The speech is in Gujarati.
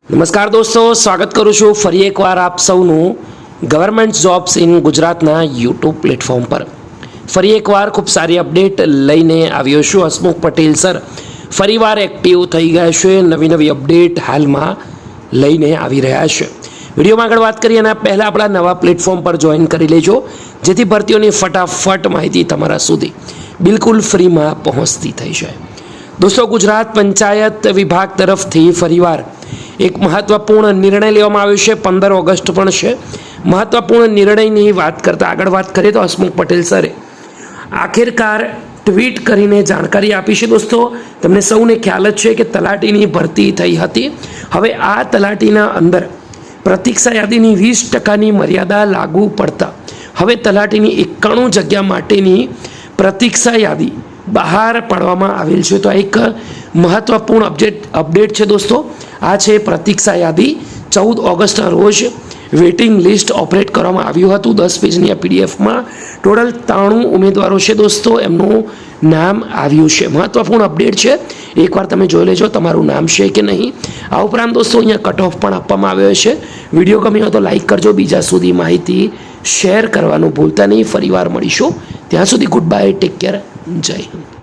નમસ્કાર દોસ્તો, સ્વાગત કરું છું ફરી એકવાર આપ સૌનું ગવર્મેન્ટ જોબ્સ ઇન ગુજરાતના યુટ્યુબ પ્લેટફોર્મ પર. ફરી એકવાર ખૂબ સારી અપડેટ લઈને આવ્યો છું. હસમુખ પટેલ સર ફરીવાર એક્ટિવ થઈ ગયા છે. નવી અપડેટ હાલમાં લઈને આવી રહ્યા છે. વિડીયોમાં આગળ વાત કરીએ એના પહેલાં આપણા નવા પ્લેટફોર્મ પર જોઈન કરી લેજો, જેથી ભરતીઓની ફટાફટ માહિતી તમારા સુધી બિલકુલ ફ્રીમાં પહોંચતી થઈ જાય. દોસ્તો, ગુજરાત પંચાયત વિભાગ તરફથી ફરીવાર એક મહત્વપૂર્ણ નિર્ણય લેવામાં આવ્યો છે. 15 ઓગસ્ટ પણ છે. મહત્વપૂર્ણ નિર્ણયની વાત કરતાં આગળ વાત કરીએ તો હસમુખ પટેલ સરે આખિરકાર ટ્વીટ કરીને જાણકારી આપી છે. દોસ્તો, તમને સૌને ખ્યાલ જ છે કે તલાટીની ભરતી થઈ હતી. હવે આ તલાટીના અંદર પ્રતીક્ષા યાદીની 20%ની મર્યાદા લાગુ પડતા હવે તલાટીની 91 જગ્યા માટેની પ્રતીક્ષા યાદી બહાર પાડવામાં આવેલ છે. તો આ એક મહત્વપૂર્ણ અપડેટ છે દોસ્તો. આ છે પ્રતીક્ષા યાદી. 14 ઓગસ્ટના રોજ વેઇટિંગ લિસ્ટ ઓપરેટ કરવામાં આવ્યું હતું. 10 પેજની આ પીડીએફમાં ટોટલ 93 ઉમેદવારો છે દોસ્તો, એમનું નામ આવ્યું છે. મહત્વપૂર્ણ અપડેટ છે, એકવાર તમે જોઈ લેજો તમારું નામ છે કે નહીં. આ ઉપરાંત દોસ્તો અહીંયા કટ ઓફ પણ આપવામાં આવ્યો છે. વિડીયો ગમ્યો હોય તો લાઇક કરજો, બીજા સુધી માહિતી શેર કરવાનું ભૂલતા નહીં. ફરીવાર મળીશું, ત્યાં સુધી ગુડ બાય, ટેક કેર, જય હિન્દ.